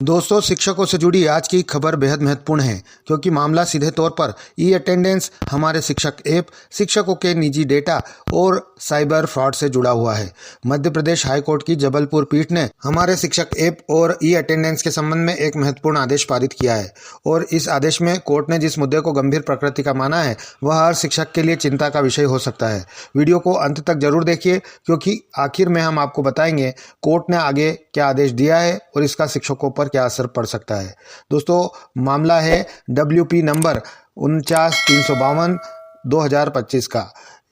दोस्तों, शिक्षकों से जुड़ी आज की खबर बेहद महत्वपूर्ण है क्योंकि मामला सीधे तौर पर ई अटेंडेंस, हमारे शिक्षक ऐप, शिक्षकों के निजी डेटा और साइबर फ्रॉड से जुड़ा हुआ है। मध्य प्रदेश हाईकोर्ट की जबलपुर पीठ ने हमारे शिक्षक ऐप और ई अटेंडेंस के संबंध में एक महत्वपूर्ण आदेश पारित किया है और इस आदेश में कोर्ट ने जिस मुद्दे को गंभीर प्रकृति का माना है वह हर शिक्षक के लिए चिंता का विषय हो सकता है। वीडियो को अंत तक जरूर देखिए क्योंकि आखिर में हम आपको बताएंगे कोर्ट ने आगे क्या आदेश दिया है और इसका शिक्षकों पर क्या असर पड़ सकता है। दोस्तों, मामला है WP नंबर 49-352 2025 का।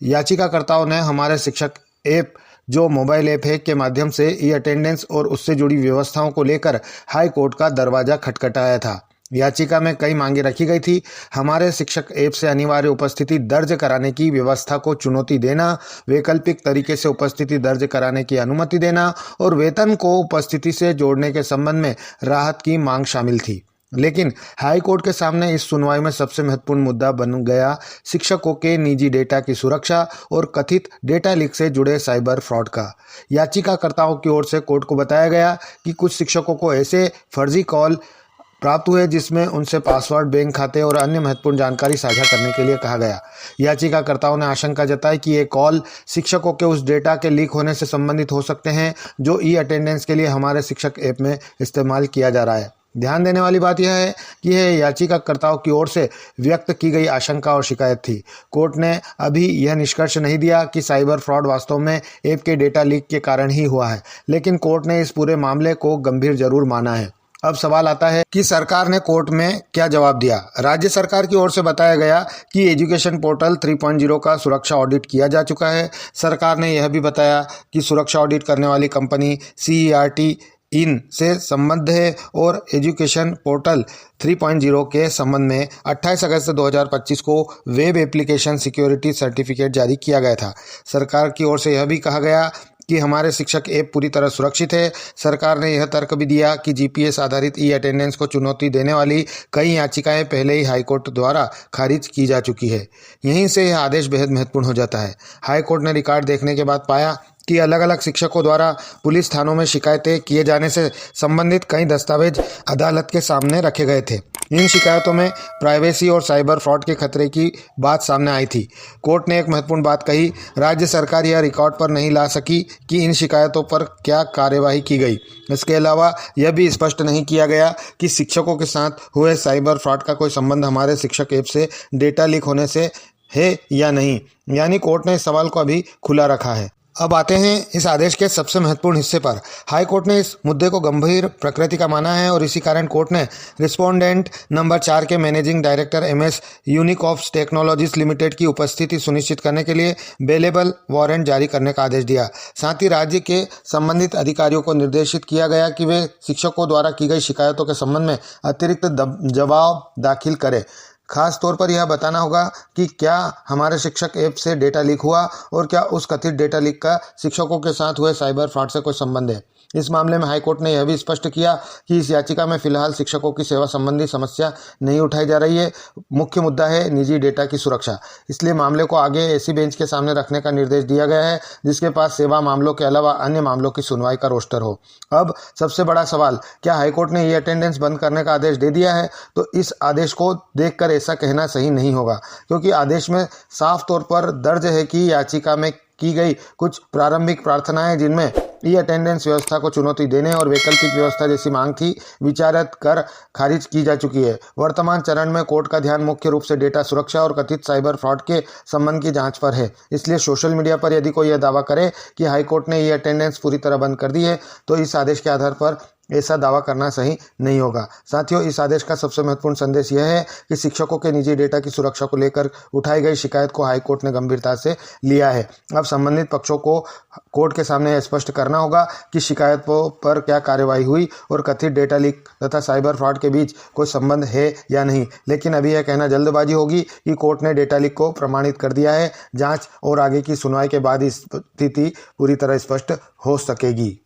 याचिकाकर्ताओं ने हमारे शिक्षक ऐप, जो मोबाइल ऐप है, के माध्यम से ई अटेंडेंस और उससे जुड़ी व्यवस्थाओं को लेकर हाई कोर्ट का दरवाजा खटखटाया था। याचिका में कई मांगे रखी गई थी। हमारे शिक्षक ऐप से अनिवार्य उपस्थिति दर्ज कराने की व्यवस्था को चुनौती देना, वैकल्पिक तरीके से उपस्थिति दर्ज कराने की अनुमति देना और वेतन को उपस्थिति से जोड़ने के संबंध में राहत की मांग शामिल थी। लेकिन हाई कोर्ट के सामने इस सुनवाई में सबसे महत्वपूर्ण मुद्दा बन गया शिक्षकों के निजी डेटा की सुरक्षा और कथित डेटा लीक से जुड़े साइबर फ्रॉड का। याचिकाकर्ताओं की ओर से कोर्ट को बताया गया कि कुछ शिक्षकों को ऐसे फर्जी कॉल प्राप्त हुए जिसमें उनसे पासवर्ड, बैंक खाते और अन्य महत्वपूर्ण जानकारी साझा करने के लिए कहा गया। याचिकाकर्ताओं ने आशंका जताई कि ये कॉल शिक्षकों के उस डेटा के लीक होने से संबंधित हो सकते हैं जो ई अटेंडेंस के लिए हमारे शिक्षक ऐप में इस्तेमाल किया जा रहा है। ध्यान देने वाली बात यह है कि यह याचिकाकर्ताओं की ओर से व्यक्त की गई आशंका और शिकायत थी। कोर्ट ने अभी यह निष्कर्ष नहीं दिया कि साइबर फ्रॉड वास्तव में ऐप के डेटा लीक के कारण ही हुआ है, लेकिन कोर्ट ने इस पूरे मामले को गंभीर जरूर माना है। अब सवाल आता है कि सरकार ने कोर्ट में क्या जवाब दिया। राज्य सरकार की ओर से बताया गया कि एजुकेशन पोर्टल 3.0 का सुरक्षा ऑडिट किया जा चुका है। सरकार ने यह भी बताया कि सुरक्षा ऑडिट करने वाली कंपनी CERT इन से संबद्ध है और एजुकेशन पोर्टल 3.0 के संबंध में 28 अगस्त 2025 को वेब एप्लीकेशन सिक्योरिटी सर्टिफिकेट जारी किया गया था। सरकार की ओर से यह भी कहा गया कि हमारे शिक्षक ऐप पूरी तरह सुरक्षित है। सरकार ने यह तर्क भी दिया कि GPS आधारित ई अटेंडेंस को चुनौती देने वाली कई याचिकाएं पहले ही हाईकोर्ट द्वारा खारिज की जा चुकी है। यहीं से यह आदेश बेहद महत्वपूर्ण हो जाता है। हाईकोर्ट ने रिकॉर्ड देखने के बाद पाया कि अलग अलग शिक्षकों द्वारा पुलिस थानों में शिकायतें किए जाने से संबंधित कई दस्तावेज अदालत के सामने रखे गए थे। इन शिकायतों में प्राइवेसी और साइबर फ्रॉड के खतरे की बात सामने आई थी। कोर्ट ने एक महत्वपूर्ण बात कही, राज्य सरकार यह रिकॉर्ड पर नहीं ला सकी कि इन शिकायतों पर क्या कार्यवाही की गई। इसके अलावा यह भी स्पष्ट नहीं किया गया कि शिक्षकों के साथ हुए साइबर फ्रॉड का कोई संबंध हमारे शिक्षक ऐप से डेटा लीक होने से है या नहीं। यानी कोर्ट ने इस सवाल को अभी खुला रखा है। अब आते हैं इस आदेश के सबसे महत्वपूर्ण हिस्से पर। हाई कोर्ट ने इस मुद्दे को गंभीर प्रकृति का माना है और इसी कारण कोर्ट ने रिस्पोंडेंट नंबर 4 के managing director MS Unicops technologies limited की उपस्थिति सुनिश्चित करने के लिए बेलेबल वारंट जारी करने का आदेश दिया। साथ ही राज्य के संबंधित अधिकारियों को निर्देशित किया गया कि वे शिक्षकों द्वारा की गई शिकायतों के संबंध में अतिरिक्त जवाब दाखिल करें। खास तौर पर यह बताना होगा कि क्या हमारे शिक्षक ऐप से डेटा लीक हुआ और क्या उस कथित डेटा लीक का शिक्षकों के साथ हुए साइबर फ्रॉड से कोई संबंध है। इस मामले में हाईकोर्ट ने यह भी स्पष्ट किया कि इस याचिका में फिलहाल शिक्षकों की सेवा संबंधी समस्या नहीं उठाई जा रही है। मुख्य मुद्दा है निजी डेटा की सुरक्षा। इसलिए मामले को आगे ऐसी बेंच के सामने रखने का निर्देश दिया गया है जिसके पास सेवा मामलों के अलावा अन्य मामलों की सुनवाई का रोस्टर हो। अब सबसे बड़ा सवाल, क्या हाईकोर्ट ने ये अटेंडेंस बंद करने का आदेश दे दिया है? तो इस आदेश को देखकर ऐसा कहना सही नहीं होगा क्योंकि आदेश में साफ तौर पर दर्ज है कि याचिका में की गई कुछ प्रारंभिक प्रार्थनाएं जिनमें ई अटेंडेंस व्यवस्था को चुनौती देने और वैकल्पिक व्यवस्था जैसी मांग थी, विचारित कर खारिज की जा चुकी है। वर्तमान चरण में कोर्ट का ध्यान मुख्य रूप से डेटा सुरक्षा और कथित साइबर फ्रॉड के संबंध की जांच पर है। इसलिए सोशल मीडिया पर यदि कोई यह दावा करे कि हाईकोर्ट ने ई अटेंडेंस पूरी तरह बंद कर दी है तो इस आदेश के आधार पर ऐसा दावा करना सही नहीं होगा। साथियों, इस आदेश का सबसे महत्वपूर्ण संदेश यह है कि शिक्षकों के निजी डेटा की सुरक्षा को लेकर उठाई गई शिकायत को हाईकोर्ट ने गंभीरता से लिया है। अब संबंधित पक्षों को कोर्ट के सामने स्पष्ट करना होगा कि शिकायतों पर क्या कार्यवाही हुई और कथित डेटा लीक तथा साइबर फ्रॉड के बीच कोई संबंध है या नहीं। लेकिन अभी यह कहना जल्दबाजी होगी कि कोर्ट ने डेटा लीक को प्रमाणित कर दिया है। जांच और आगे की सुनवाई के बाद स्थिति पूरी तरह स्पष्ट हो सकेगी।